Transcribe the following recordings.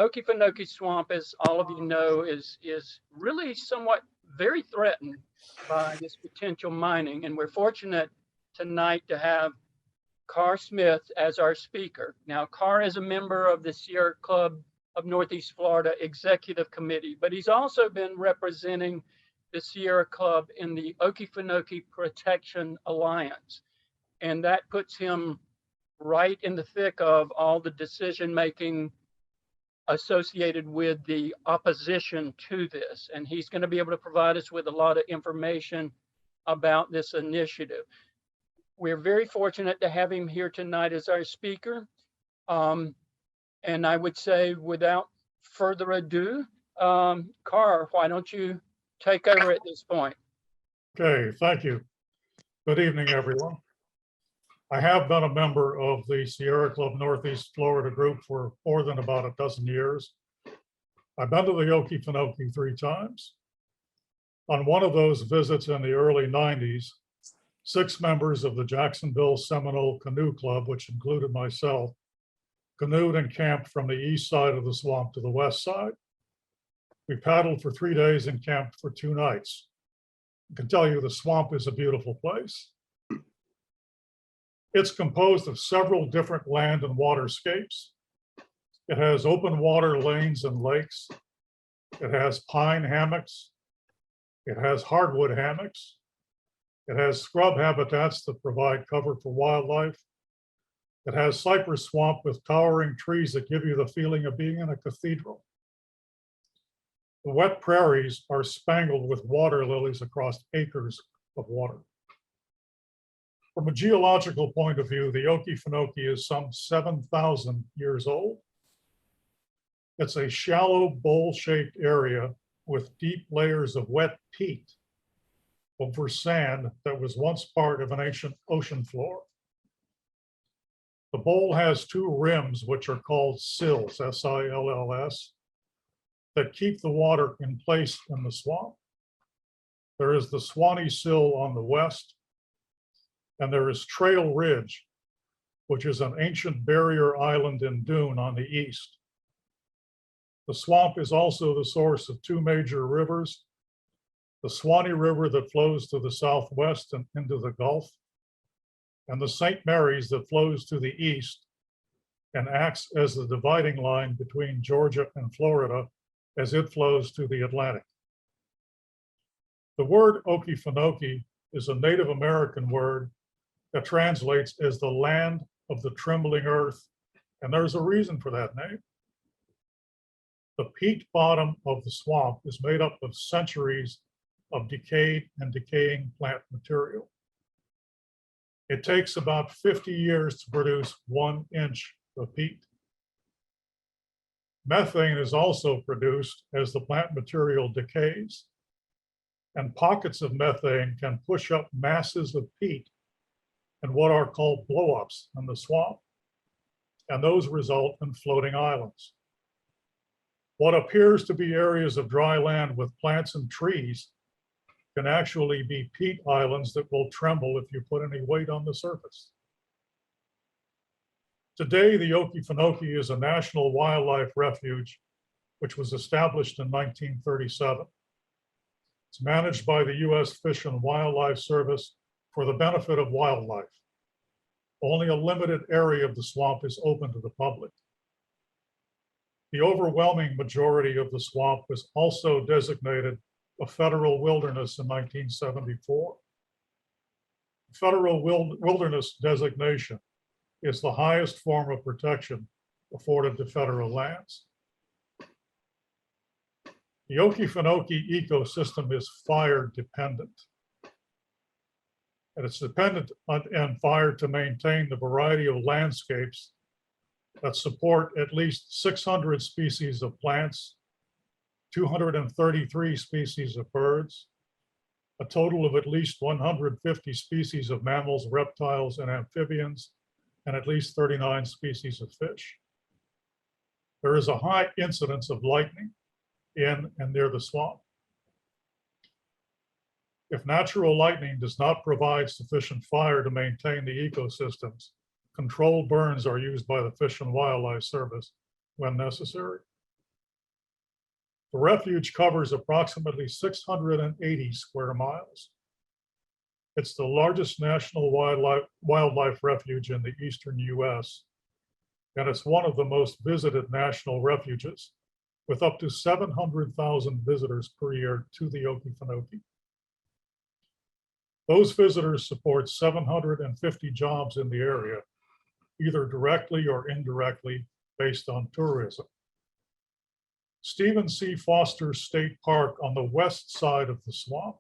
Okefenokee Swamp, as all of you know, is really somewhat very threatened by this potential mining. And we're fortunate tonight to have Carr Smith as our speaker. Now, Carr is a member of the Sierra Club of Northeast Florida Executive Committee, but he's also been representing the Sierra Club in the Okefenokee Protection Alliance. And that puts him right in the thick of all the decision-making associated with the opposition to this. And he's going to be able to provide us with a lot of information about this initiative. We're very fortunate to have him here tonight as our speaker. And I would say, without further ado, Carr, why don't you take over at this point? Okay, thank you. Good evening, everyone. I have been a member of the Sierra Club Northeast Florida group for more than about a dozen years. I've been to the Okefenokee 3 times. On one of those visits in the early 90s, 6 members of the Jacksonville Seminole Canoe Club, which included myself, canoed and camped from the east side of the swamp to the west side. We paddled for 3 days and camped for 2 nights. I can tell you the swamp is a beautiful place. It's composed of several different land and waterscapes. It has open water lanes and lakes. It has pine hammocks. It has hardwood hammocks. It has scrub habitats that provide cover for wildlife. It has cypress swamp with towering trees that give you the feeling of being in a cathedral. The wet prairies are spangled with water lilies across acres of water. From a geological point of view, the Okefenokee is some 7,000 years old. It's a shallow bowl-shaped area with deep layers of wet peat over sand that was once part of an ancient ocean floor. The bowl has 2 rims, which are called sills, S-I-L-L-S, that keep the water in place in the swamp. There is the Suwannee sill on the west, and there is Trail Ridge, which is an ancient barrier island and dune on the east. The swamp is also the source of 2 major rivers, the Suwannee River that flows to the southwest and into the Gulf, and the St. Mary's that flows to the east and acts as the dividing line between Georgia and Florida as it flows to the Atlantic. The word Okefenokee is a Native American word that translates as the land of the trembling earth, and there's a reason for that name. The peat bottom of the swamp is made up of centuries of decayed and decaying plant material. It takes about 50 years to produce 1 inch of peat. Methane is also produced as the plant material decays, and pockets of methane can push up masses of peat and what are called blow-ups in the swamp, and those result in floating islands. What appears to be areas of dry land with plants and trees can actually be peat islands that will tremble if you put any weight on the surface. Today, the Okefenokee is a national wildlife refuge, which was established in 1937. It's managed by the U.S. Fish and Wildlife Service for the benefit of wildlife. Only a limited area of the swamp is open to the public. The overwhelming majority of the swamp was also designated a federal wilderness in 1974. Federal wilderness designation is the highest form of protection afforded to federal lands. The Okefenokee ecosystem is fire dependent. And it's dependent on fire to maintain the variety of landscapes that support at least 600 species of plants, 233 species of birds, a total of at least 150 species of mammals, reptiles, and amphibians, and at least 39 species of fish. There is a high incidence of lightning in and near the swamp. If natural lightning does not provide sufficient fire to maintain the ecosystems, controlled burns are used by the Fish and Wildlife Service when necessary. The refuge covers approximately 680 square miles. It's the largest national wildlife refuge in the eastern US, and it's one of the most visited national refuges, with up to 700,000 visitors per year to the Okefenokee. Those visitors support 750 jobs in the area, either directly or indirectly based on tourism. Stephen C. Foster State Park on the west side of the swamp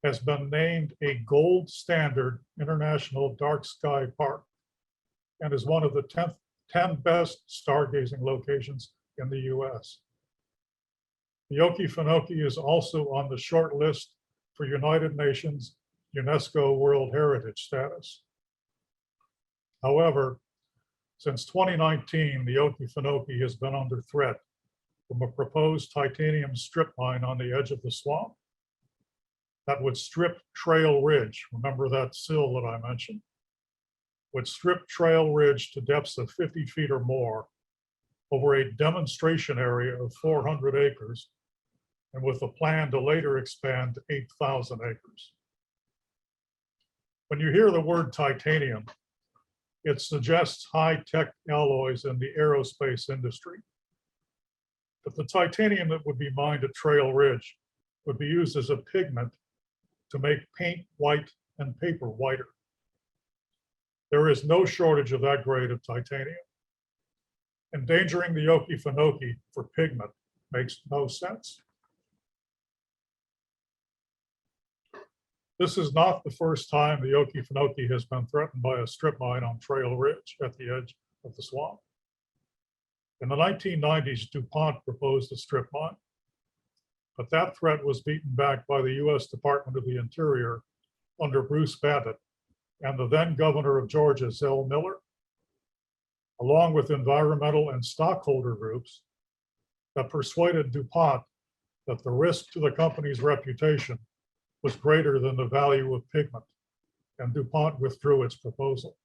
has been named a gold standard international dark sky park and is one of the 10 best stargazing locations in the US. The Okefenokee is also on the short list for United Nations UNESCO World Heritage status. However, since 2019, the Okefenokee has been under threat from a proposed titanium strip mine on the edge of the swamp that would strip Trail Ridge, remember that sill that I mentioned, would strip Trail Ridge to depths of 50 feet or more over a demonstration area of 400 acres, and with a plan to later expand to 8,000 acres. When you hear the word titanium, it suggests high-tech alloys in the aerospace industry. But the titanium that would be mined at Trail Ridge would be used as a pigment to make paint white and paper whiter. There is no shortage of that grade of titanium. Endangering the Okefenokee for pigment makes no sense. This is not the first time the Okefenokee has been threatened by a strip mine on Trail Ridge at the edge of the swamp. In the 1990s, DuPont proposed a strip mine, but that threat was beaten back by the US Department of the Interior under Bruce Babbitt and the then governor of Georgia, Zell Miller, along with environmental and stockholder groups that persuaded DuPont that the risk to the company's reputation was greater than the value of pigment, and DuPont withdrew its proposal.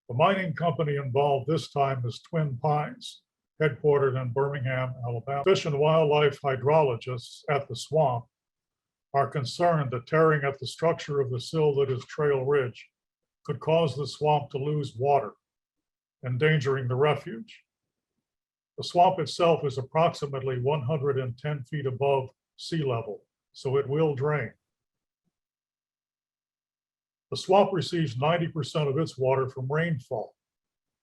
The mining company involved this time is Twin Pines, headquartered in Birmingham, Alabama. Fish and wildlife hydrologists at the swamp are concerned that tearing at the structure of the sill that is Trail Ridge could cause the swamp to lose water, endangering the refuge. The swamp itself is approximately 110 feet above sea level, so it will drain. The swamp receives 90% of its water from rainfall.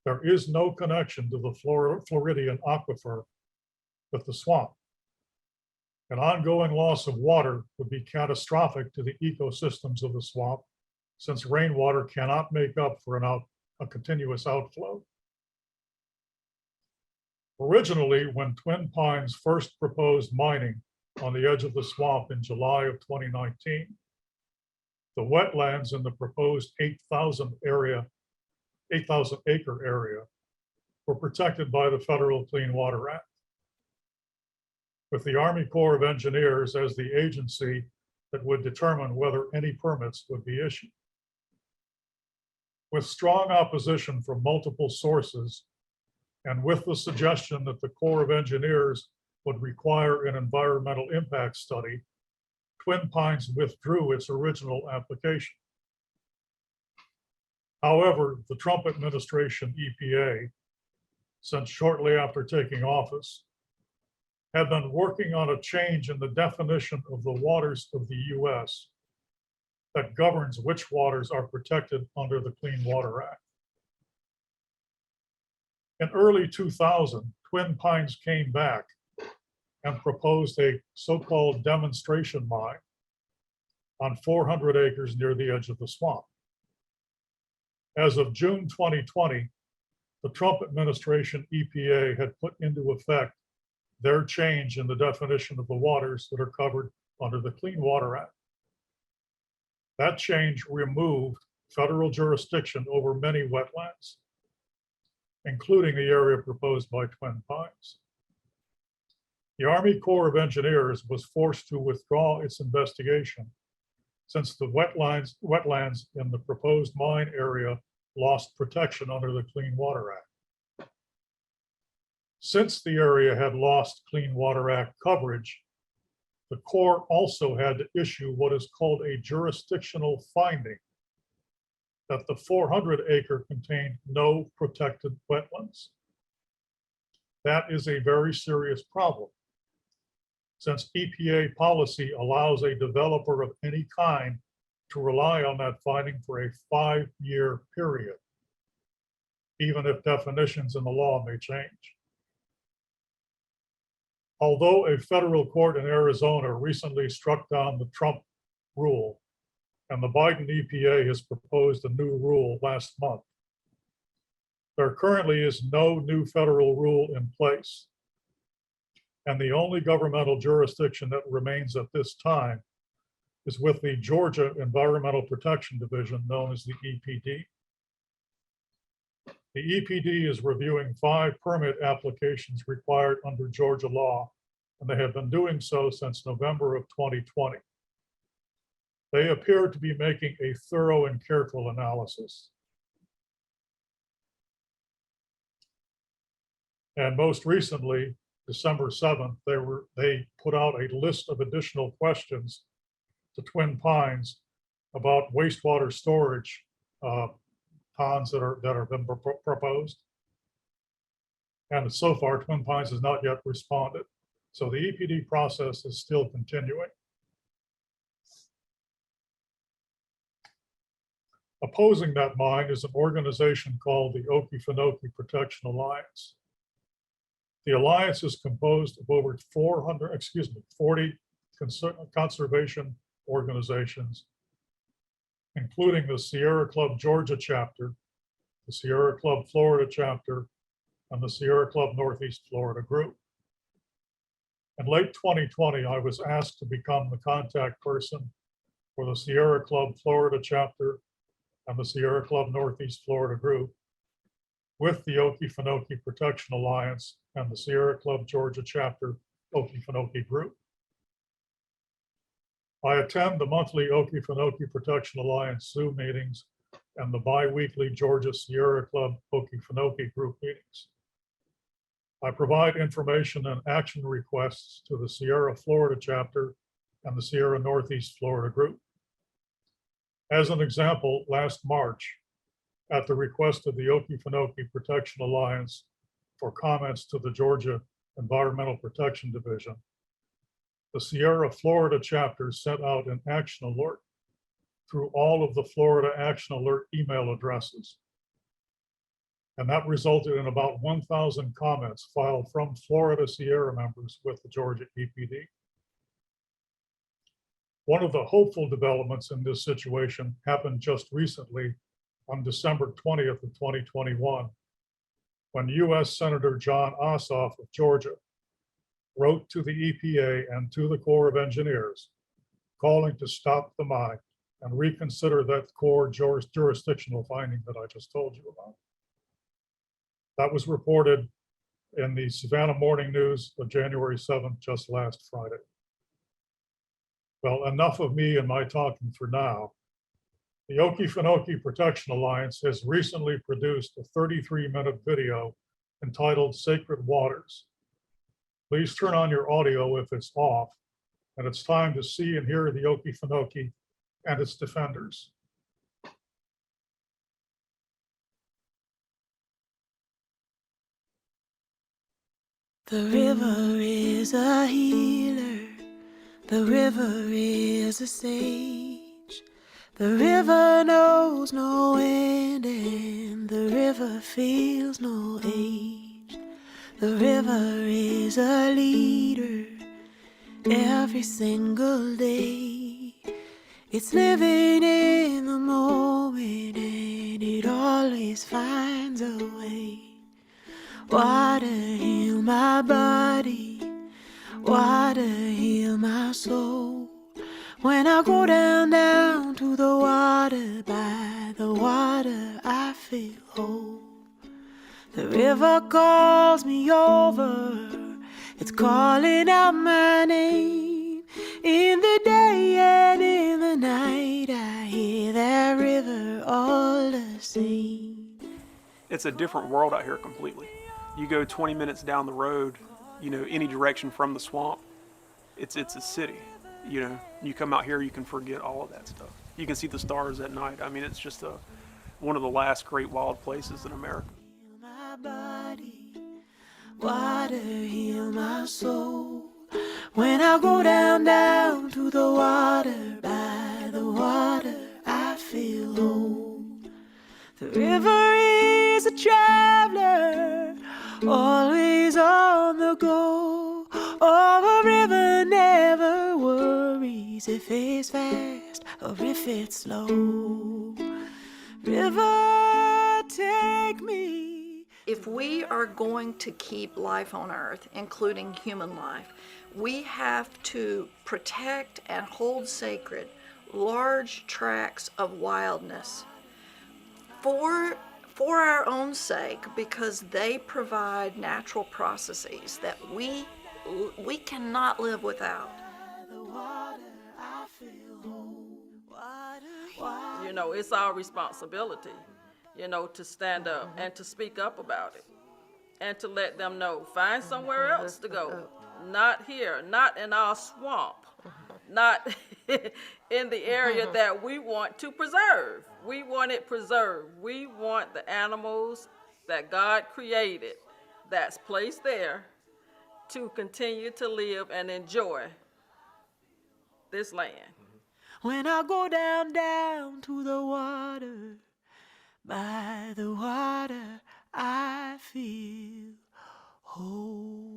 There is no connection to the Floridian aquifer with the swamp. An ongoing loss of water would be catastrophic to the ecosystems of the swamp, since rainwater cannot make up for a continuous outflow. Originally, when Twin Pines first proposed mining on the edge of the swamp in July of 2019, the wetlands in the proposed 8,000 acre area were protected by the Federal Clean Water Act, with the Army Corps of Engineers as the agency that would determine whether any permits would be issued. With strong opposition from multiple sources, and with the suggestion that the Corps of Engineers would require an environmental impact study, Twin Pines withdrew its original application. However, the Trump administration EPA, since shortly after taking office, had been working on a change in the definition of the waters of the US that governs which waters are protected under the Clean Water Act. In early 2000, Twin Pines came back and proposed a so-called demonstration mine on 400 acres near the edge of the swamp. As of June 2020, the Trump administration EPA had put into effect their change in the definition of the waters that are covered under the Clean Water Act. That change removed federal jurisdiction over many wetlands, including the area proposed by Twin Pines. The Army Corps of Engineers was forced to withdraw its investigation since the wetlands in the proposed mine area lost protection under the Clean Water Act. Since the area had lost Clean Water Act coverage, the Corps also had to issue what is called a jurisdictional finding that the 400-acre contained no protected wetlands. That is a very serious problem, since EPA policy allows a developer of any kind to rely on that finding for a 5-year period, even if definitions in the law may change. Although a federal court in Arizona recently struck down the Trump rule, and the Biden EPA has proposed a new rule last month, there currently is no new federal rule in place. And the only governmental jurisdiction that remains at this time is with the Georgia Environmental Protection Division, known as the EPD. The EPD is reviewing 5 permit applications required under Georgia law, and they have been doing so since November of 2020. They appear to be making a thorough and careful analysis. And most recently, December 7th, they put out a list of additional questions to Twin Pines about wastewater storage ponds that have been proposed. And so far, Twin Pines has not yet responded. So the EPD process is still continuing. Opposing that mine is an organization called the Okefenokee Protection Alliance. The alliance is composed of over 40 conservation organizations, including the Sierra Club Georgia chapter, the Sierra Club Florida chapter, and the Sierra Club Northeast Florida group. In late 2020, I was asked to become the contact person for the Sierra Club Florida chapter and the Sierra Club Northeast Florida group with the Okefenokee Protection Alliance and the Sierra Club Georgia chapter Okefenokee group. I attend the monthly Okefenokee Protection Alliance Zoom meetings and the bi-weekly Georgia Sierra Club Okefenokee group meetings. I provide information and action requests to the Sierra Florida chapter and the Sierra Northeast Florida group. As an example, last March, at the request of the Okefenokee Protection Alliance for comments to the Georgia Environmental Protection Division, the Sierra Florida chapter sent out an action alert through all of the Florida Action Alert email addresses. And that resulted in about 1,000 comments filed from Florida Sierra members with the Georgia EPD. One of the hopeful developments in this situation happened just recently on December 20th of 2021, when US Senator John Ossoff of Georgia wrote to the EPA and to the Corps of Engineers, calling to stop the mine and reconsider that Corps jurisdictional finding that I just told you about. That was reported in the Savannah Morning News of January 7th, just last Friday. Well, enough of me and my talking for now. The Okefenokee Protection Alliance has recently produced a 33-minute video entitled Sacred Waters. Please turn on your audio if it's off, and it's time to see and hear the Okefenokee and its defenders. The river is a healer, the river is a sage. The river knows no end and the river feels no age. The river is a leader every single day. It's living in the moment and it always finds a way. Water heal my body, water heal my soul. When I go down to the water, by the water I feel whole. The river calls me over, it's calling out my name. In the day and in the night I hear that river all the same. It's a different world out here completely. You go 20 minutes down the road, you know, any direction from the swamp, it's a city. You know, you come out here, you can forget all of that stuff. You can see the stars at night. I mean, it's just one of the last great wild places in America. My body, water heal my soul. When I go down to the water, by the water, I feel whole. The river is a traveler, always on the go. Oh, a river never worries if it's fast or if it's slow. River, take me. If we are going to keep life on Earth, including human life, we have to protect and hold sacred large tracts of wildness for our own sake, because they provide natural processes that we cannot live without. You know, it's our responsibility, you know, to stand up and to speak up about it and to let them know, find somewhere else to go. Not here, not in our swamp, not in the area that we want to preserve. We want it preserved. We want the animals that God created, that's placed there, to continue to live and enjoy this land. When I go down to the water, by the water, I feel whole.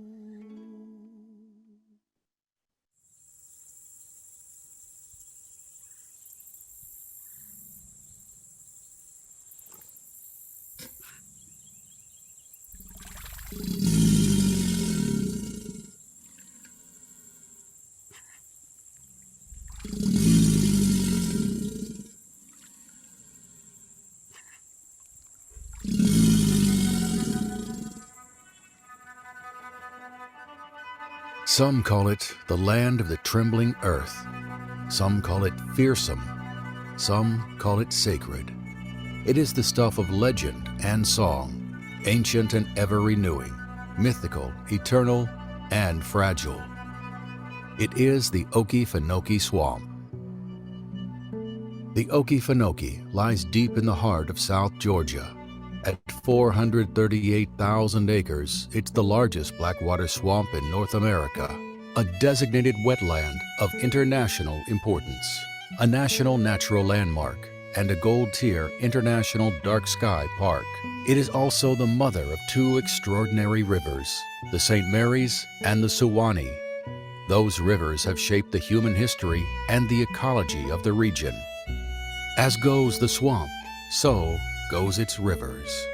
Some call it the land of the trembling earth. Some call it fearsome. Some call it sacred. It is the stuff of legend and song, ancient and ever-renewing, mythical, eternal, and fragile. It is the Okefenokee Swamp. The Okefenokee lies deep in the heart of South Georgia. At 438,000 acres, it's the largest blackwater swamp in North America, a designated wetland of international importance, a national natural landmark, and a gold-tier international dark sky park. It is also the mother of two extraordinary rivers, the St. Mary's and the Suwannee. Those rivers have shaped the human history and the ecology of the region. As goes the swamp, so goes its rivers.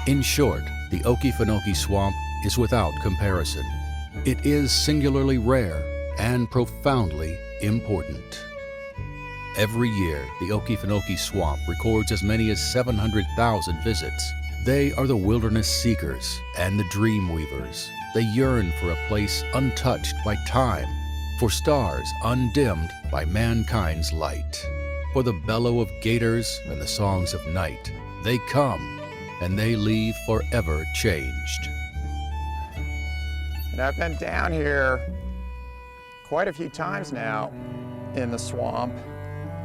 In short, the Okefenokee Swamp is without comparison. It is singularly rare and profoundly important. Every year, the Okefenokee Swamp records as many as 700,000 visits. They are the wilderness seekers and the dream weavers. They yearn for a place untouched by time, for stars undimmed by mankind's light. For the bellow of gators and the songs of night, they come and they leave forever changed. And I've been down here quite a few times now in the swamp,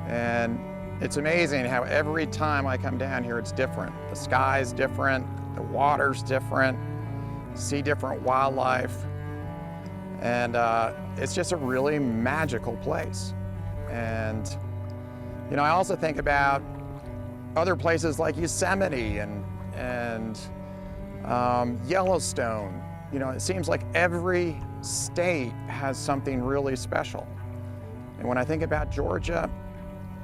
and it's amazing how every time I come down here, it's different. The sky's different, the water's different, see different wildlife, and it's just a really magical place. And, you know, I also think about other places like Yosemite and Yellowstone. You know, it seems like every state has something really special. And when I think about Georgia,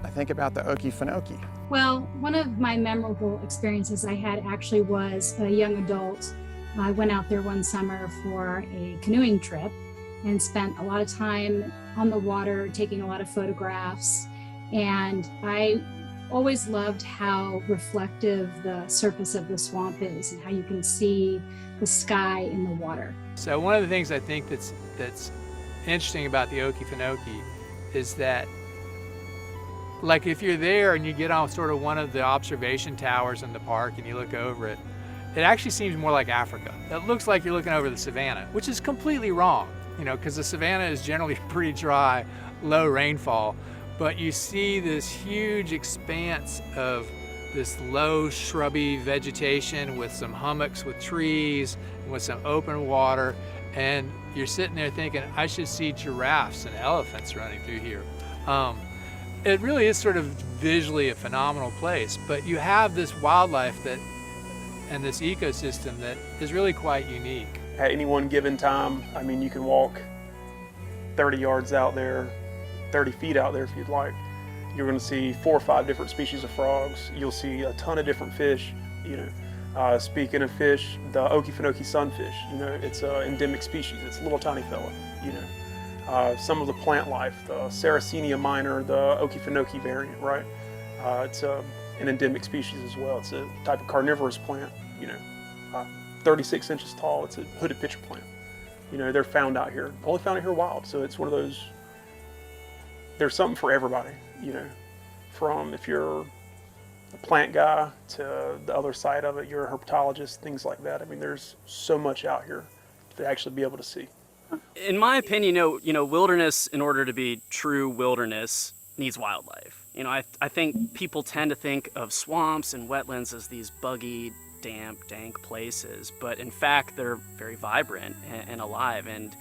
I think about the Okefenokee. Well, one of my memorable experiences I had actually was a young adult. I went out there one summer for a canoeing trip and spent a lot of time on the water, taking a lot of photographs. And I always loved how reflective the surface of the swamp is and how you can see the sky in the water. So one of the things I think that's interesting about the Okefenokee is that, like, if you're there and you get on sort of one of the observation towers in the park and you look over it, it actually seems more like Africa. It looks like you're looking over the savannah, which is completely wrong, you know, because the savannah is generally pretty dry, low rainfall, but you see this huge expanse of this low shrubby vegetation with some hummocks with trees and with some open water, and you're sitting there thinking, I should see giraffes and elephants running through here. It really is sort of visually a phenomenal place, but you have this wildlife that and this ecosystem that is really quite unique. At any one given time, I mean, you can walk 30 yards out there, 30 feet out there if you'd like. You're going to see 4 or 5 different species of frogs. You'll see a ton of different fish, you know. Speaking of fish, the Okefenokee sunfish, you know, it's an endemic species. It's a little tiny fella, you know. Some of the plant life, the Sarracenia minor, the Okefenokee variant, right? It's an endemic species as well. It's a type of carnivorous plant, you know, 36 inches tall. It's a hooded pitcher plant. You know, they're found out here, only found out here wild. So it's one of those, there's something for everybody, you know, from if you're a plant guy to the other side of it, you're a herpetologist, things like that. I mean, there's so much out here to actually be able to see. In my opinion, you know, wilderness, in order to be true wilderness, needs wildlife. You know, I think people tend to think of swamps and wetlands as these buggy, damp, dank places, but in fact, they're very vibrant and alive. And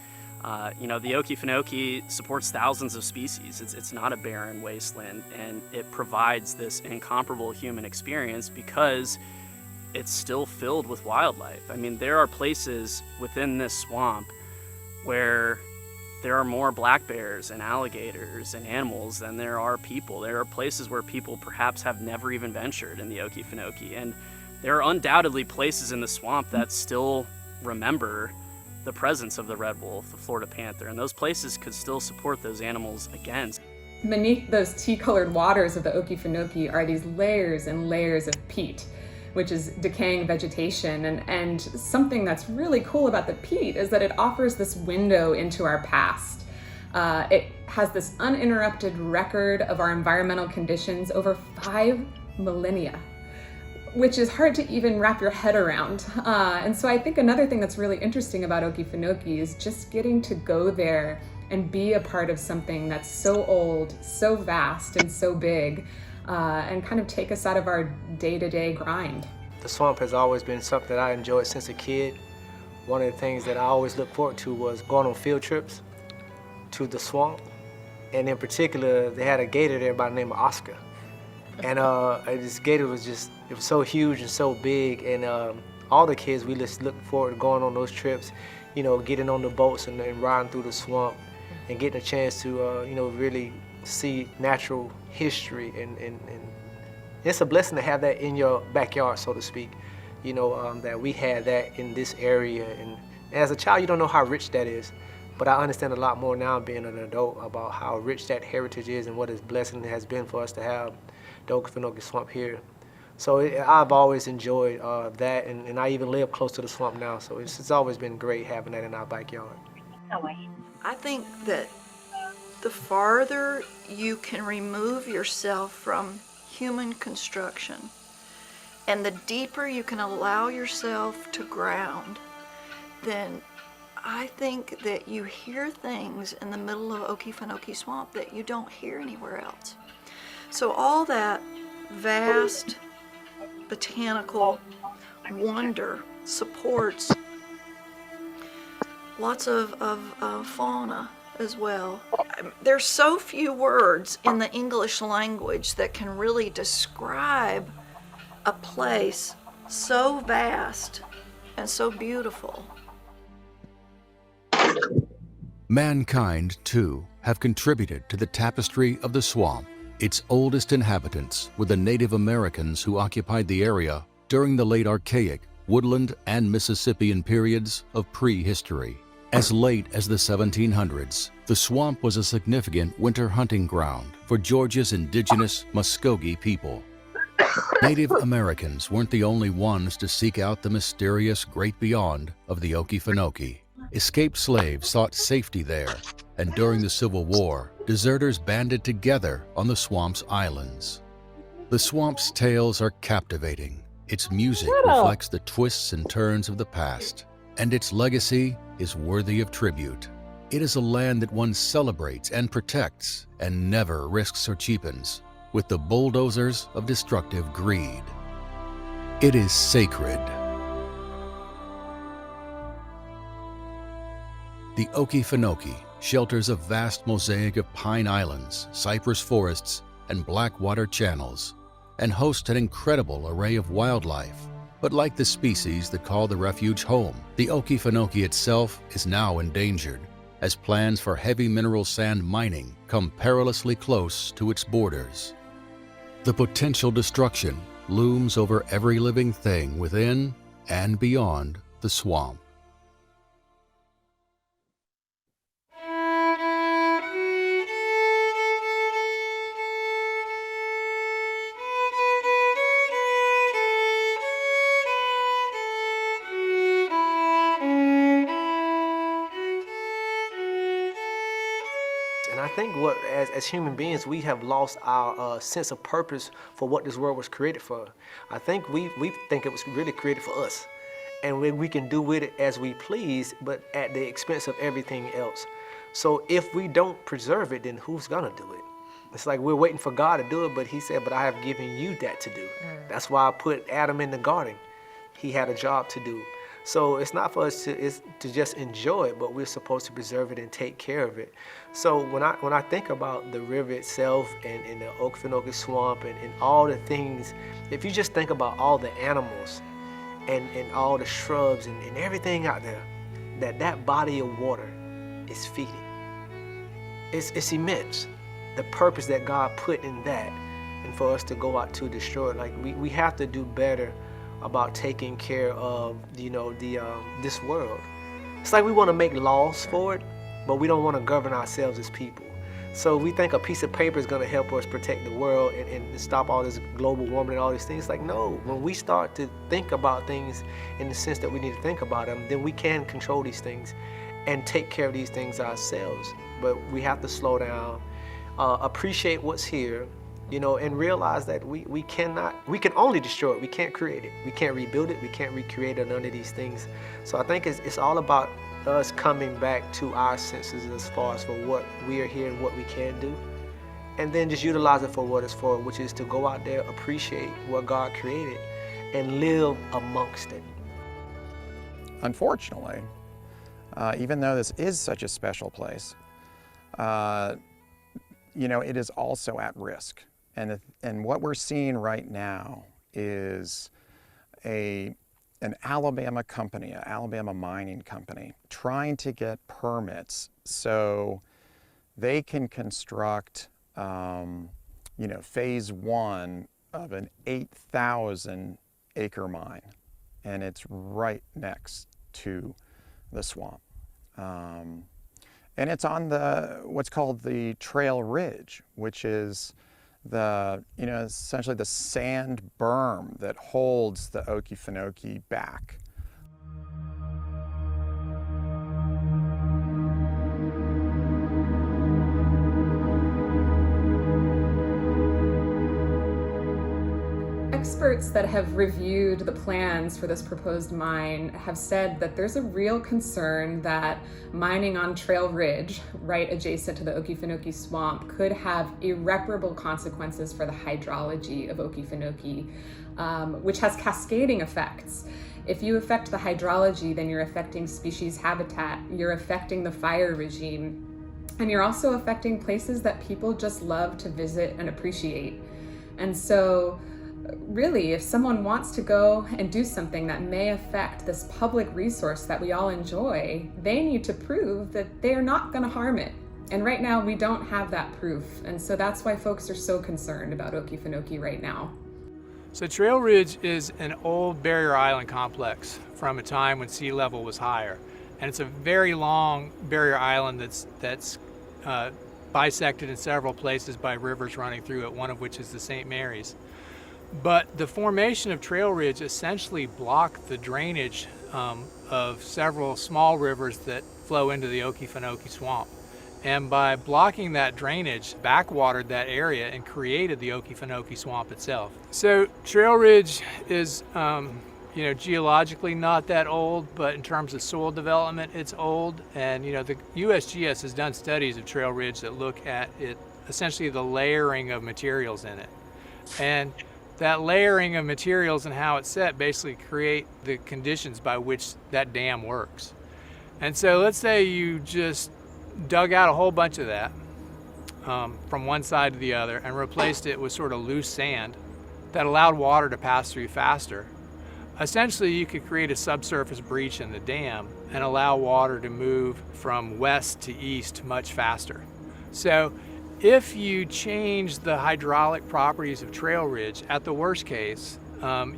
you know, the Okefenokee supports thousands of species. It's not a barren wasteland, and it provides this incomparable human experience because it's still filled with wildlife. I mean, there are places within this swamp where there are more black bears and alligators and animals than there are people. There are places where people perhaps have never even ventured in the Okefenokee, and there are undoubtedly places in the swamp that still remember the presence of the red wolf, the Florida panther, and those places could still support those animals again. Beneath those tea-colored waters of the Okefenokee are these layers and layers of peat, which is decaying vegetation. And something that's really cool about the peat is that it offers this window into our past. It has this uninterrupted record of our environmental conditions over 5 millennia, which is hard to even wrap your head around. And so I think another thing that's really interesting about Okefenokee is just getting to go there and be a part of something that's so old, so vast, and so big, and kind of take us out of our day-to-day grind. The swamp has always been something that I enjoyed since a kid. One of the things that I always looked forward to was going on field trips to the swamp. And in particular, they had a gator there by the name of Oscar. And this gator was just, it was so huge and so big. And all the kids, we just looked forward to going on those trips, you know, getting on the boats and riding through the swamp and getting a chance to, you know, really see natural history. And it's a blessing to have that in your backyard, so to speak. You know, that we had that in this area. And as a child, you don't know how rich that is. But I understand a lot more now being an adult about how rich that heritage is and what a blessing it has been for us to have the Okefenokee Swamp here. So I've always enjoyed that, and I even live close to the swamp now, so it's always been great having that in our backyard. I think that the farther you can remove yourself from human construction and the deeper you can allow yourself to ground, then I think that you hear things in the middle of Okefenokee Swamp that you don't hear anywhere else. So all that vast botanical wonder supports lots of fauna as well. There's so few words in the English language that can really describe a place so vast and so beautiful. Mankind, too, have contributed to the tapestry of the swamp. Its oldest inhabitants were the Native Americans who occupied the area during the late Archaic, Woodland, and Mississippian periods of prehistory. As late as the 1700s, the swamp was a significant winter hunting ground for Georgia's indigenous Muskogee people. Native Americans weren't the only ones to seek out the mysterious great beyond of the Okefenokee. Escaped slaves sought safety there, and during the Civil War, deserters banded together on the swamp's islands. The swamp's tales are captivating. Its music reflects the twists and turns of the past, and its legacy is worthy of tribute. It is a land that one celebrates and protects and never risks or cheapens with the bulldozers of destructive greed. It is sacred. The Okefenokee shelters a vast mosaic of pine islands, cypress forests, and blackwater channels, and hosts an incredible array of wildlife. But like the species that call the refuge home, the Okefenokee itself is now endangered, as plans for heavy mineral sand mining come perilously close to its borders. The potential destruction looms over every living thing within and beyond the swamp. And I think as human beings, we have lost our sense of purpose for what this world was created for. I think we think it was really created for us. And we can do with it as we please, but at the expense of everything else. So if we don't preserve it, then who's gonna do it? It's like we're waiting for God to do it, but he said, but I have given you that to do. That's why I put Adam in the garden. He had a job to do. So it's not for us to just enjoy it, but we're supposed to preserve it and take care of it. So when I think about the river itself and the Okefenokee Swamp and all the things, if you just think about all the animals and all the shrubs and everything out there, that body of water is feeding. It's immense, the purpose that God put in that, and for us to go out to destroy it. Like we have to do better about taking care of, this world. It's like we want to make laws for it, but we don't want to govern ourselves as people. So we think a piece of paper is going to help us protect the world and stop all this global warming and all these things. Like, no, when we start to think about things in the sense that we need to think about them, then we can control these things and take care of these things ourselves. But we have to slow down, appreciate what's here, and realize that we can only destroy it. We can't create it. We can't rebuild it. We can't recreate it, none of these things. So I think it's all about us coming back to our senses as far as for what we are here and what we can do. And then just utilize it for what it's for, which is to go out there, appreciate what God created, and live amongst it. Unfortunately, even though this is such a special place, it is also at risk. And what we're seeing right now is an Alabama company, an Alabama mining company, trying to get permits so they can construct, phase 1 of an 8,000 acre mine. And it's right next to the swamp. And it's on what's called the Trail Ridge, which is essentially the sand berm that holds the Okefenokee back. Experts that have reviewed the plans for this proposed mine have said that there's a real concern that mining on Trail Ridge, right adjacent to the Okefenokee Swamp, could have irreparable consequences for the hydrology of Okefenokee, which has cascading effects. If you affect the hydrology, then you're affecting species habitat, you're affecting the fire regime, and you're also affecting places that people just love to visit and appreciate. And so, really, if someone wants to go and do something that may affect this public resource that we all enjoy, they need to prove that they're not going to harm it. And right now, we don't have that proof. And so that's why folks are so concerned about Okefenokee right now. So Trail Ridge is an old barrier island complex from a time when sea level was higher. and it's a very long barrier island that's bisected in several places by rivers running through it, one of which is the St. Mary's. But the formation of Trail Ridge essentially blocked the drainage of several small rivers that flow into the Okefenokee Swamp. And by blocking that drainage, backwatered that area and created the Okefenokee Swamp itself. So Trail Ridge is, geologically not that old, but in terms of soil development, it's old. And, the USGS has done studies of Trail Ridge that look at it, essentially the layering of materials in it. And that layering of materials and how it's set basically create the conditions by which that dam works. And so let's say you just dug out a whole bunch of that from one side to the other and replaced it with sort of loose sand that allowed water to pass through faster. Essentially, you could create a subsurface breach in the dam and allow water to move from west to east much faster. So if you change the hydraulic properties of Trail Ridge, at the worst case,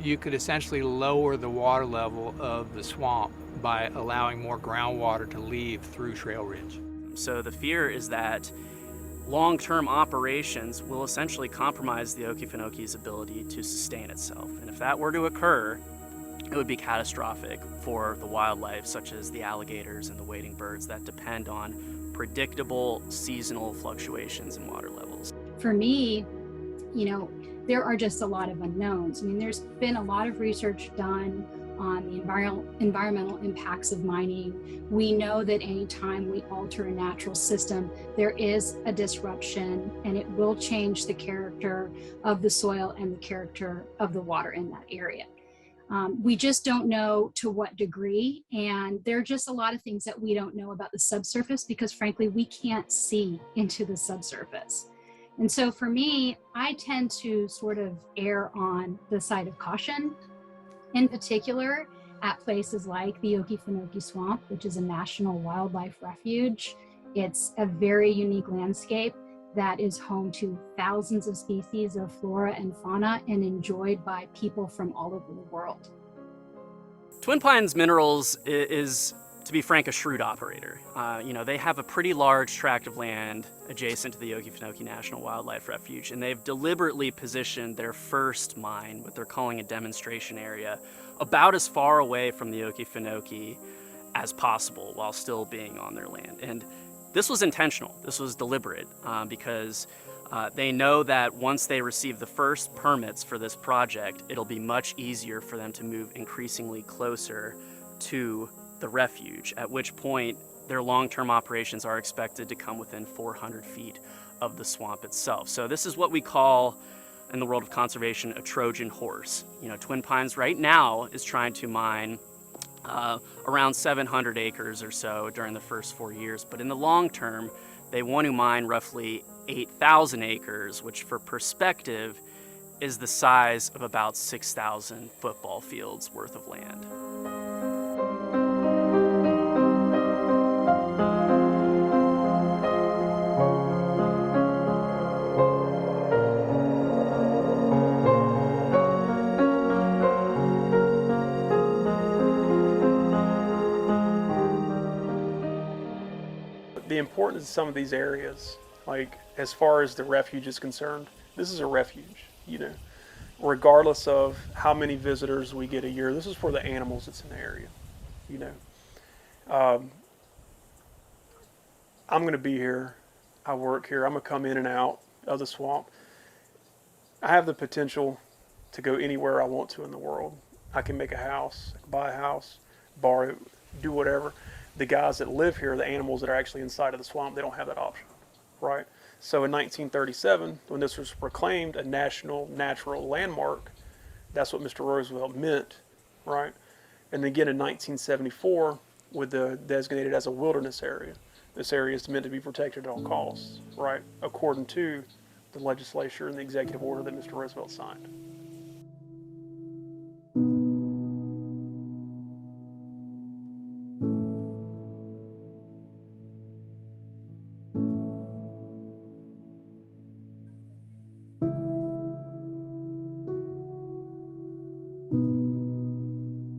you could essentially lower the water level of the swamp by allowing more groundwater to leave through Trail Ridge. So the fear is that long-term operations will essentially compromise the Okefenokee's ability to sustain itself. And if that were to occur, it would be catastrophic for the wildlife, such as the alligators and the wading birds that depend on predictable seasonal fluctuations in water levels. For me, there are just a lot of unknowns. I mean, there's been a lot of research done on the environmental impacts of mining. We know that anytime we alter a natural system, there is a disruption, and it will change the character of the soil and the character of the water in that area. We just don't know to what degree, and there are just a lot of things that we don't know about the subsurface because frankly, we can't see into the subsurface. And so for me, I tend to sort of err on the side of caution, in particular at places like the Okefenokee Swamp, which is a national wildlife refuge. It's a very unique landscape that is home to thousands of species of flora and fauna and enjoyed by people from all over the world. Twin Pines Minerals is, to be frank, a shrewd operator. They have a pretty large tract of land adjacent to the Okefenokee National Wildlife Refuge, and they've deliberately positioned their first mine, what they're calling a demonstration area, about as far away from the Okefenokee as possible while still being on their land. And this was intentional, this was deliberate, because they know that once they receive the first permits for this project, it'll be much easier for them to move increasingly closer to the refuge, at which point their long-term operations are expected to come within 400 feet of the swamp itself. So this is what we call, in the world of conservation, a Trojan horse. Twin Pines right now is trying to mine around 700 acres or so during the first 4 years. But in the long term, they want to mine roughly 8,000 acres, which for perspective is the size of about 6,000 football fields worth of land. The importance of some of these areas, like as far as the refuge is concerned, this is a refuge, regardless of how many visitors we get a year. This is for the animals that's in the area, I'm going to be here. I work here. I'm going to come in and out of the swamp. I have the potential to go anywhere I want to in the world. I can make a house, buy a house, borrow, do whatever. The guys that live here, the animals that are actually inside of the swamp, they don't have that option, right? So in 1937, when this was proclaimed a national natural landmark, that's what Mr. Roosevelt meant, right? And again in 1974, with the designated as a wilderness area. This area is meant to be protected at all costs, right? According to the legislature and the executive order that Mr. Roosevelt signed.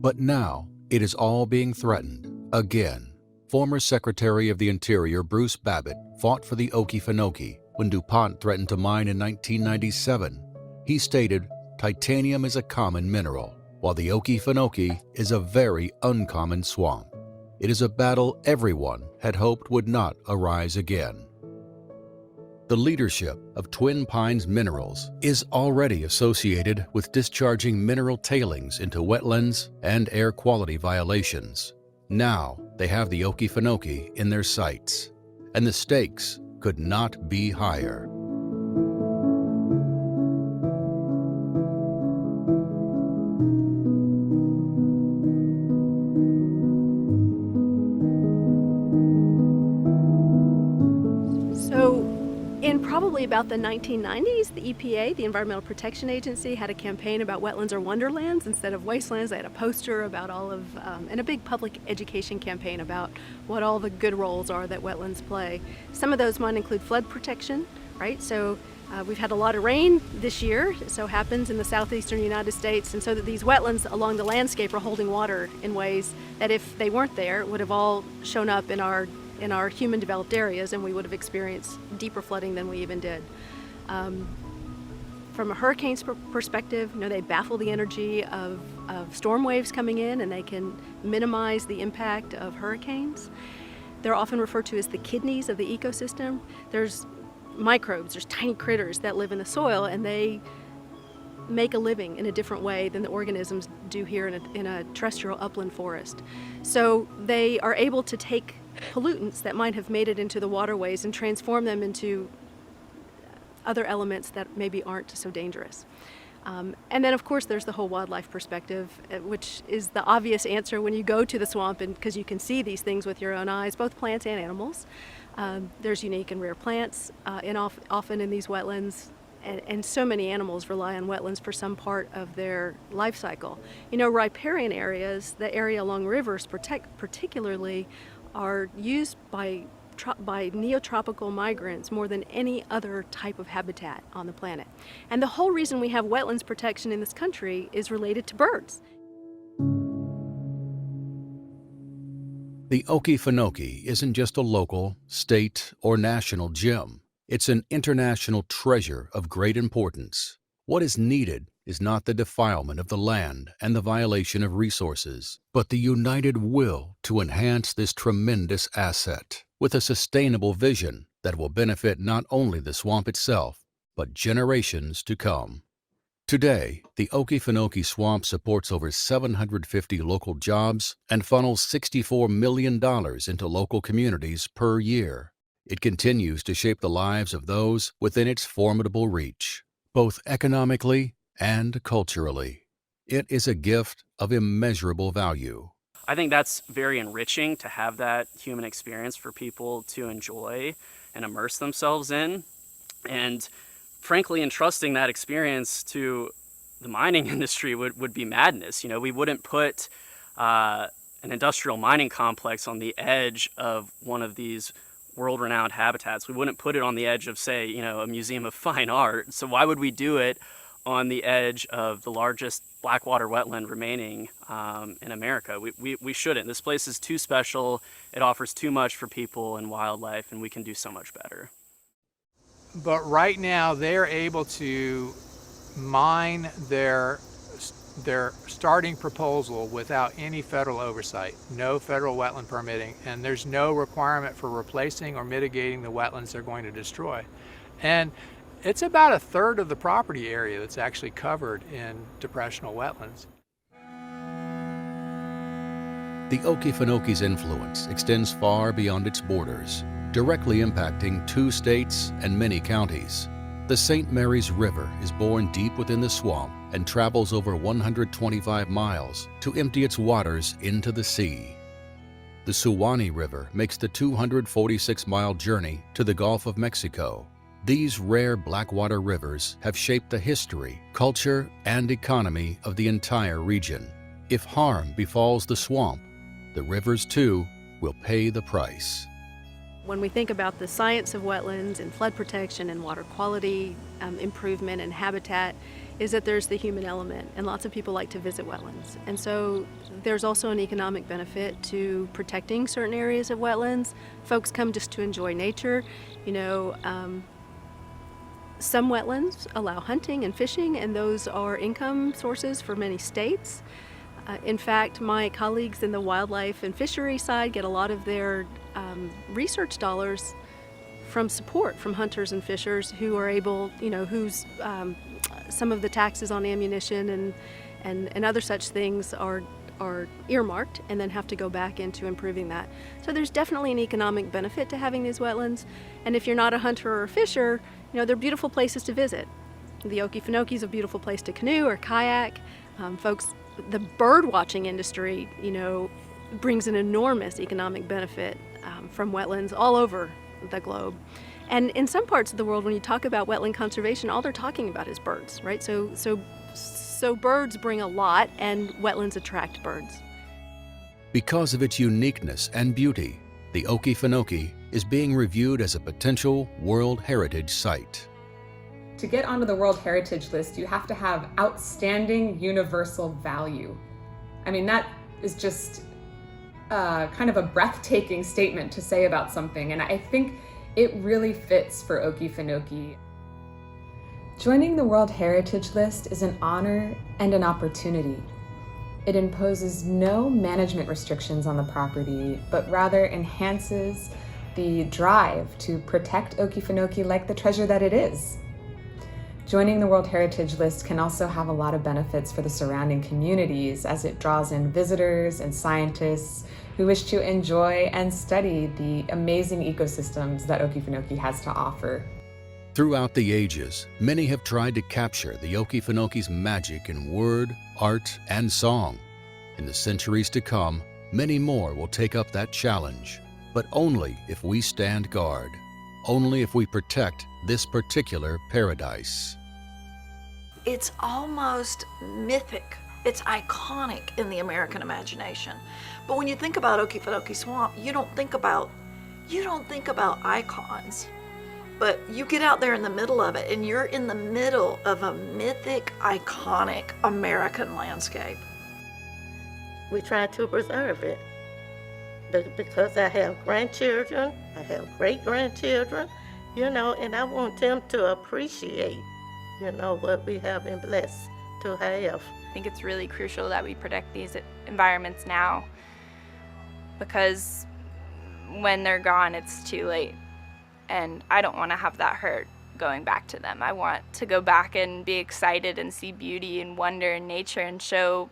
But now it is all being threatened again. Former Secretary of the Interior Bruce Babbitt fought for the Okefenokee when DuPont threatened to mine in 1997. He stated, "Titanium is a common mineral, while the Okefenokee is a very uncommon swamp. It is a battle everyone had hoped would not arise again." The leadership of Twin Pines Minerals is already associated with discharging mineral tailings into wetlands and air quality violations. Now they have the Okefenokee in their sights, and the stakes could not be higher. Probably about the 1990s, the EPA, the Environmental Protection Agency, had a campaign about wetlands are wonderlands instead of wastelands. They had a poster about all of, and a big public education campaign about what all the good roles are that wetlands play. Some of those might include flood protection, right? So we've had a lot of rain this year, it so happens in the southeastern United States, and so that these wetlands along the landscape are holding water in ways that if they weren't there, would have all shown up in our human developed areas, and we would have experienced deeper flooding than we even did. From a hurricane's perspective, they baffle the energy of storm waves coming in, and they can minimize the impact of hurricanes. They're often referred to as the kidneys of the ecosystem. There's microbes, there's tiny critters that live in the soil, and they make a living in a different way than the organisms do here in a terrestrial upland forest. So they are able to take pollutants that might have made it into the waterways and transform them into other elements that maybe aren't so dangerous. And then of course there's the whole wildlife perspective, which is the obvious answer when you go to the swamp, and because you can see these things with your own eyes, both plants and animals. There's unique and rare plants often in these wetlands, and so many animals rely on wetlands for some part of their life cycle. Riparian areas, the area along rivers particularly, are used by neotropical migrants more than any other type of habitat on the planet. And the whole reason we have wetlands protection in this country is related to birds. The Okefenokee isn't just a local, state, or national gem. It's an international treasure of great importance. What is needed is not the defilement of the land and the violation of resources, but the united will to enhance this tremendous asset with a sustainable vision that will benefit not only the swamp itself, but generations to come. Today, the Okefenokee Swamp supports over 750 local jobs and funnels $64 million into local communities per year. It continues to shape the lives of those within its formidable reach, both economically and culturally. It is a gift of immeasurable value. I think that's very enriching to have that human experience for people to enjoy and immerse themselves in. And frankly, entrusting that experience to the mining industry would be madness. We wouldn't put an industrial mining complex on the edge of one of these world-renowned habitats. We wouldn't put it on the edge of, say, a museum of fine art. So why would we do it on the edge of the largest blackwater wetland remaining in America? We shouldn't. This place is too special. It offers too much for people and wildlife, and we can do so much better. But right now they're able to mine their starting proposal without any federal oversight, no federal wetland permitting, and there's no requirement for replacing or mitigating the wetlands they're going to destroy. And it's about a third of the property area that's actually covered in depressional wetlands. The Okefenokee's influence extends far beyond its borders, directly impacting 2 states and many counties. The St. Mary's River is born deep within the swamp and travels over 125 miles to empty its waters into the sea. The Suwannee River makes the 246-mile journey to the Gulf of Mexico. These rare blackwater rivers have shaped the history, culture, and economy of the entire region. If harm befalls the swamp, the rivers too will pay the price. When we think about the science of wetlands and flood protection and water quality improvement and habitat, is that there's the human element, and lots of people like to visit wetlands. And so there's also an economic benefit to protecting certain areas of wetlands. Folks come just to enjoy nature. You know, some wetlands allow hunting and fishing, and those are income sources for many states. In fact, my colleagues in the wildlife and fishery side get a lot of their research dollars from support from hunters and fishers who are able, you know, whose some of the taxes on ammunition and other such things are earmarked and then have to go back into improving that. So there's definitely an economic benefit to having these wetlands. And if you're not a hunter or a fisher, you know, they're beautiful places to visit. The Okefenokee is a beautiful place to canoe or kayak. Folks, the bird watching industry, you know, brings an enormous economic benefit from wetlands all over the globe. And in some parts of the world, when you talk about wetland conservation, all they're talking about is birds, right? So birds bring a lot, and wetlands attract birds. Because of its uniqueness and beauty, the Okefenokee is being reviewed as a potential World Heritage Site. To get onto the World Heritage List, you have to have outstanding universal value. I mean, that is just kind of a breathtaking statement to say about something, and I think it really fits for Okefenokee. Joining the World Heritage List is an honor and an opportunity. It imposes no management restrictions on the property, but rather enhances the drive to protect Okefenokee like the treasure that it is. Joining the World Heritage List can also have a lot of benefits for the surrounding communities, as it draws in visitors and scientists who wish to enjoy and study the amazing ecosystems that Okefenokee has to offer. Throughout the ages, many have tried to capture the Okefenokee's magic in word, art, and song. In the centuries to come, many more will take up that challenge, but only if we stand guard, only if we protect this particular paradise. It's almost mythic. It's iconic in the American imagination. But when you think about Okefenokee Swamp, you don't think about icons. But you get out there in the middle of it, and you're in the middle of a mythic, iconic American landscape. We try to preserve it because I have grandchildren, I have great-grandchildren, you know, and I want them to appreciate, you know, what we have been blessed to have. I think it's really crucial that we protect these environments now, because when they're gone, it's too late. And I don't want to have that hurt going back to them. I want to go back and be excited and see beauty and wonder in nature and show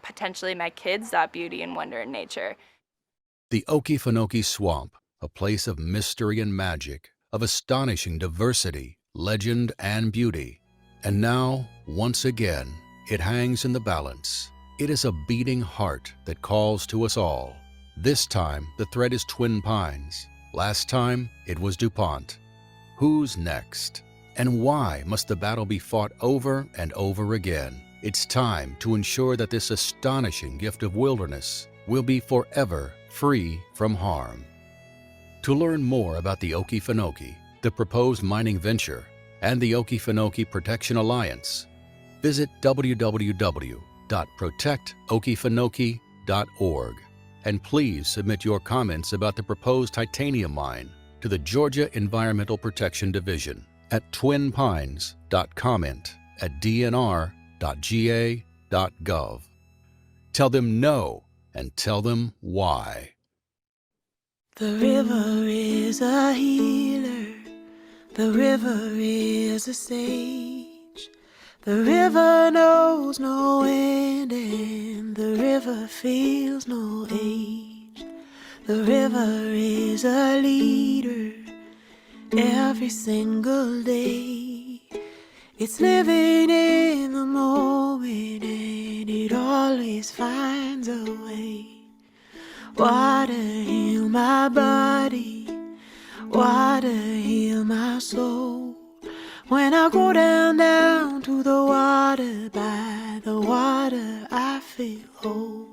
potentially my kids that beauty and wonder in nature. The Okefenokee Swamp, a place of mystery and magic, of astonishing diversity, legend, and beauty. And now, once again, it hangs in the balance. It is a beating heart that calls to us all. This time, the threat is Twin Pines. Last time, it was DuPont. Who's next? And why must the battle be fought over and over again? It's time to ensure that this astonishing gift of wilderness will be forever free from harm. To learn more about the Okefenokee, the proposed mining venture, and the Okefenokee Protection Alliance, visit www.protectokefenokee.org. And please submit your comments about the proposed titanium mine to the Georgia Environmental Protection Division at twinpines.comment@dnr.ga.gov. Tell them no and tell them why. The river is a healer, the river is a sage. The river knows no end and the river feels no age. The river is a leader every single day. It's living in the moment and it always finds a way. Water heal my body, water heal my soul. When I go down to the water, by the water I feel whole.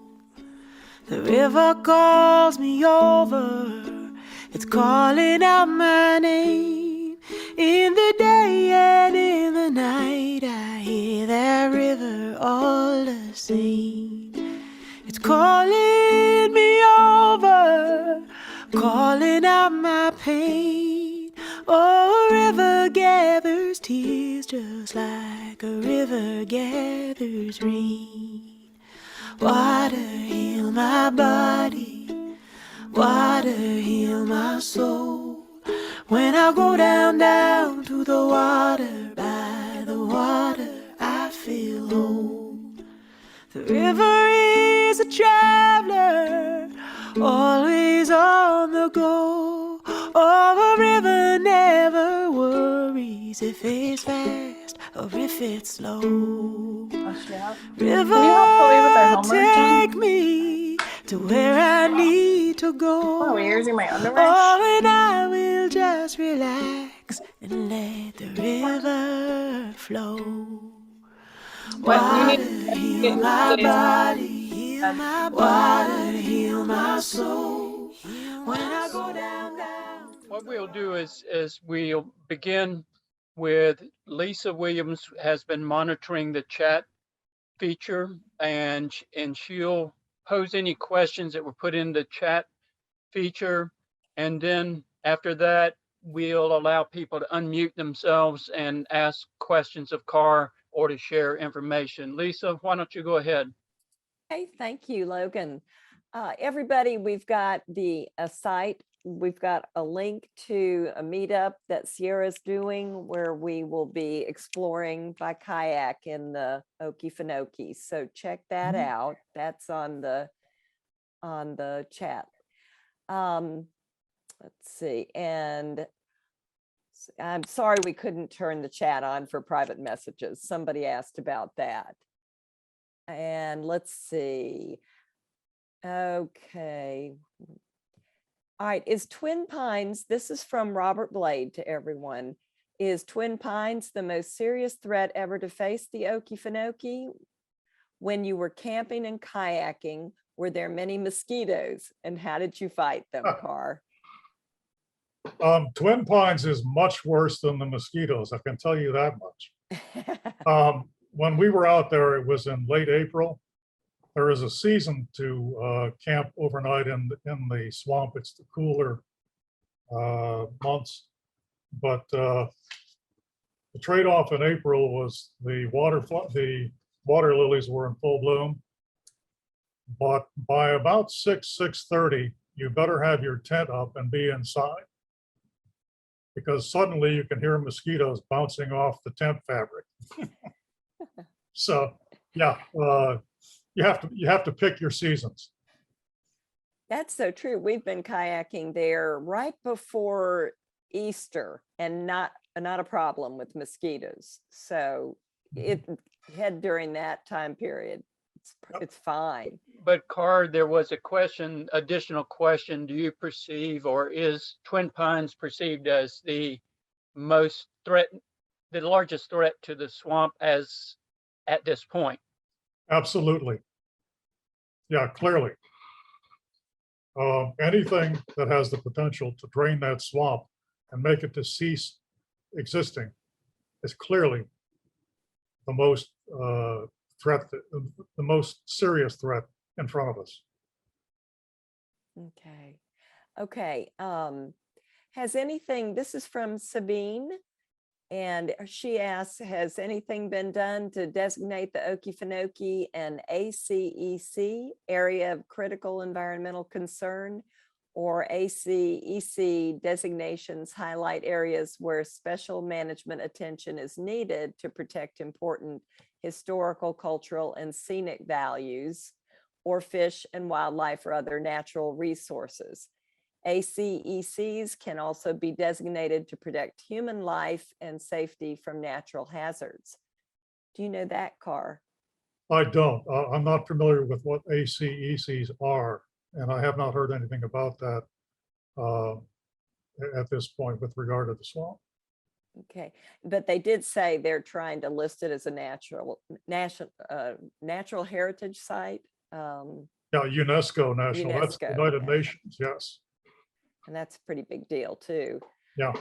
The river calls me over, it's calling out my name. In the day and in the night, I hear that river all the same. It's calling me over, calling out my pain. Oh, a river gathers tears just like a river gathers rain. Water heal my body, water heal my soul. When I go down to the water, by the water, I feel whole. The river is a traveler, always on the go. Oh, a river never worries if it's fast or if it's slow. River, take me to where I need to go. Oh, you're using my underwear? Oh, and I will just relax and let the river flow. Water heal my body, heal my water heal my soul. When I go down. What we'll do is we'll begin with Lisa Williams has been monitoring the chat feature, and she'll pose any questions that were put in the chat feature, and then after that we'll allow people to unmute themselves and ask questions of Carr or to share information. Lisa, why don't you go ahead? Hey, thank you, Logan. Everybody, we've got a site. We've got a link to a meetup that Sierra's doing where we will be exploring by kayak in the Okefenokee. So check that out. That's on the chat. Let's see. And I'm sorry we couldn't turn the chat on for private messages. Somebody asked about that. And let's see. Okay. All right, is Twin Pines, this is from Robert Blade to everyone. Is Twin Pines the most serious threat ever to face the Okefenokee? When you were camping and kayaking, were there many mosquitoes? And how did you fight them, Carr? Twin Pines is much worse than the mosquitoes, I can tell you that much. When we were out there, it was in late April. There is a season to camp overnight in the swamp. It's the cooler months. But the trade-off in April was the water lilies were in full bloom. But by about 6:30, you better have your tent up and be inside, because suddenly you can hear mosquitoes bouncing off the tent fabric. So yeah, you have to pick your seasons. That's so true. We've been kayaking there right before Easter and not a problem with mosquitoes. So head during that time period, it's fine. But Carr, there was a additional question. Do you perceive, or is Twin Pines perceived as the largest threat to the swamp at this point? Absolutely. Yeah, clearly. Anything that has the potential to drain that swamp and make it to cease existing is clearly the most the most serious threat in front of us. Okay. Has anything, this is from Sabine, and she asks, has anything been done to designate the Okefenokee an ACEC, area of critical environmental concern, or ACEC designations highlight areas where special management attention is needed to protect important historical, cultural, and scenic values, or fish and wildlife or other natural resources. ACECs can also be designated to protect human life and safety from natural hazards. Do you know that, Carr? I don't. I'm not familiar with what ACECs are, and I have not heard anything about that at this point with regard to the swamp. Okay, but they did say they're trying to list it as a natural heritage site. Yeah, UNESCO national. That's United Nations. Yes. And that's a pretty big deal too. Yeah.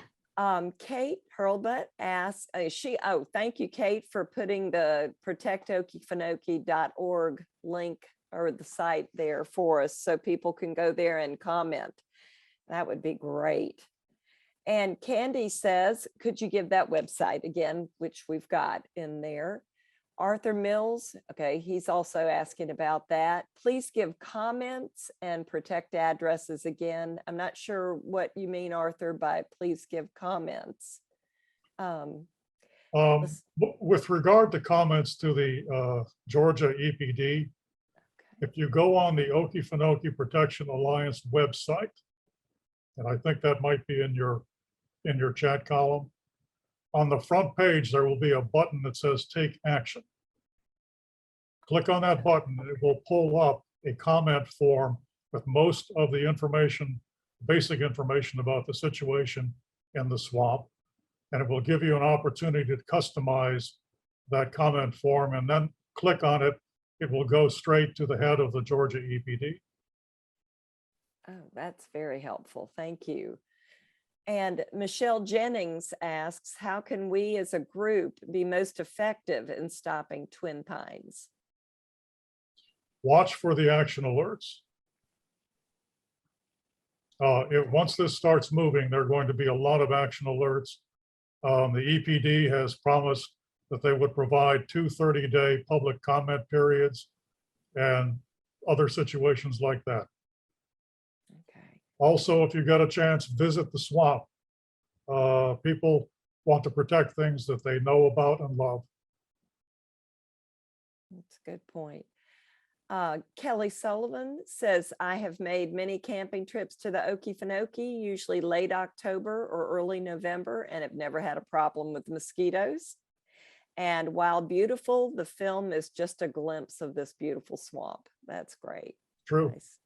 Kate Hurlbut asked, thank you, Kate, for putting the protectokefenokee.org link or the site there for us so people can go there and comment. That would be great. And Candy says, could you give that website again, which we've got in there? Arthur Mills, okay, he's also asking about that. Please give comments and protect addresses again. I'm not sure what you mean, Arthur, by please give comments. With regard to comments to the Georgia EPD, if you go on the Okefenokee Protection Alliance website, and I think that might be in your chat column, on the front page, there will be a button that says take action. Click on that button, and it will pull up a comment form with most of the information, basic information about the situation in the swamp. And it will give you an opportunity to customize that comment form, and then click on it. It will go straight to the head of the Georgia EPD. Oh, that's very helpful. Thank you. And Michelle Jennings asks, how can we as a group be most effective in stopping twin pines? Watch for the action alerts. Once this starts moving, there are going to be a lot of action alerts. The EPD has promised that they would provide 2 30-day public comment periods and other situations like that. Also, if you get a chance, visit the swamp. People want to protect things that they know about and love. That's a good point. Kelly Sullivan says, I have made many camping trips to the Okefenokee, usually late October or early November, and have never had a problem with mosquitoes. And while beautiful, the film is just a glimpse of this beautiful swamp. That's great. True. Nice.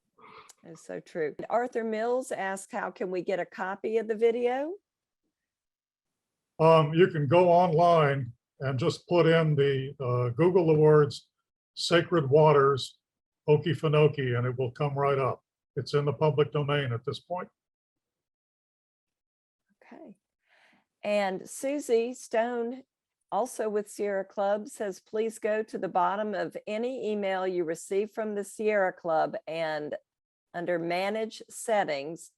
It's so true. Arthur Mills asks, how can we get a copy of the video? You can go online and just put in Google the words Sacred Waters, Okefenokee, and it will come right up. It's in the public domain at this point. Okay. And Susie Stone, also with Sierra Club, says, please go to the bottom of any email you receive from the Sierra Club and under Manage Settings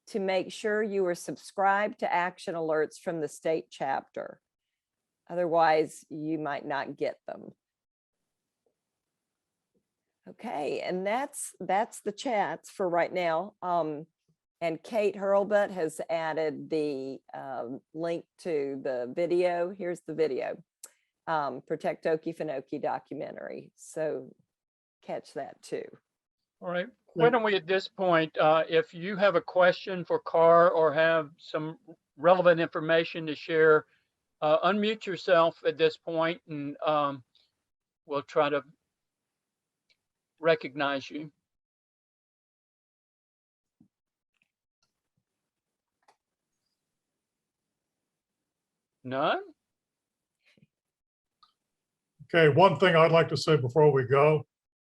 to make sure you are subscribed to action alerts from the state chapter. Otherwise, you might not get them. Okay, and that's the chats for right now. And Kate Hurlbut has added the link to the video. Here's the video, Protect Okefenokee documentary. So catch that too. All right. Why don't we, at this point, if you have a question for Carr or have some relevant information to share, unmute yourself at this point, and we'll try to recognize you. None? Okay, one thing I'd like to say before we go,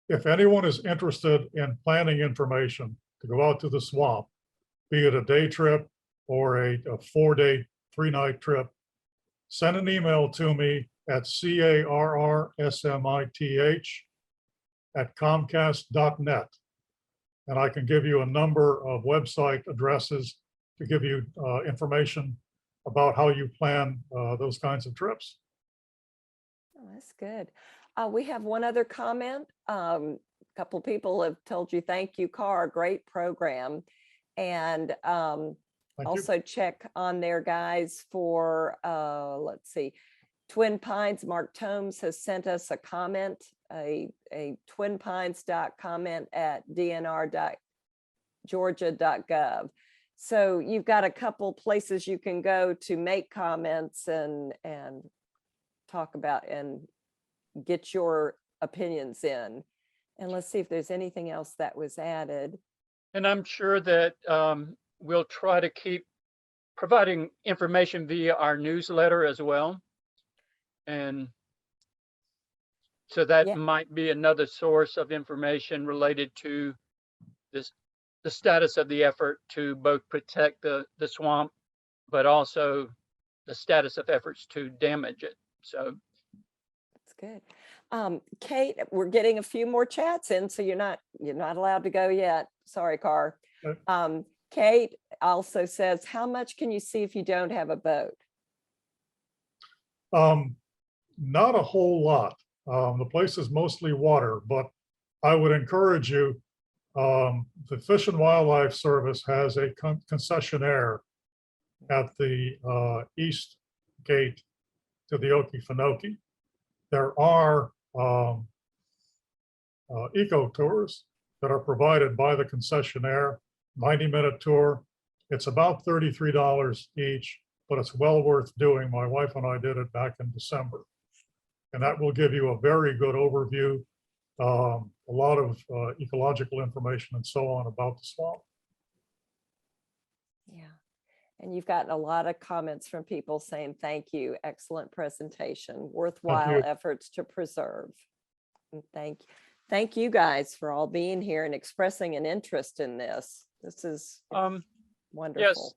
if anyone is interested in planning information to go out to the swamp, be it a day trip or a 4-day, 3-night trip, send an email to me at carrsmith@comcast.net. And I can give you a number of website addresses to give you information about how you plan those kinds of trips. Oh, that's good. We have one other comment. A couple people have told you, thank you, Carr, great program. And also check on there, guys, for, let's see, Twin Pines. Mark Tomes has sent us a comment, a Twin Pines comment at dnr.georgia.gov. So you've got a couple places you can go to make comments and talk about and get your opinions in. And let's see if there's anything else that was added. And I'm sure that we'll try to keep providing information via our newsletter as well. And so that might be another source of information related to this, the status of the effort to both protect the swamp but also the status of efforts to damage it. So That's good. Kate, we're getting a few more chats in, so you're not allowed to go yet. Sorry, Carr. Kate also says, how much can you see if you don't have a boat? Not a whole lot. The place is mostly water, but I would encourage you, the Fish and Wildlife Service has a concessionaire at the east gate to the Okefenokee. There are eco tours that are provided by the concessionaire, 90-minute tour. It's about $33 each, but it's well worth doing. My wife and I did it back in December. And that will give you a very good overview, a lot of ecological information and so on about the swamp. Yeah. And you've gotten a lot of comments from people saying, thank you, excellent presentation, worthwhile efforts to preserve. And thank you guys for all being here and expressing an interest in this. This is wonderful. Yes,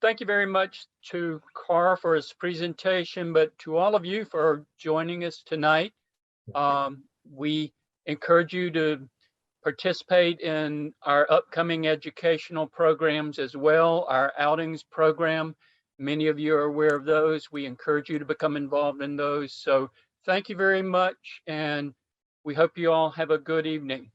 thank you very much to Carr for his presentation, but to all of you for joining us tonight. We encourage you to participate in our upcoming educational programs as well, our outings program. Many of you are aware of those. We encourage you to become involved in those. So thank you very much, and we hope you all have a good evening.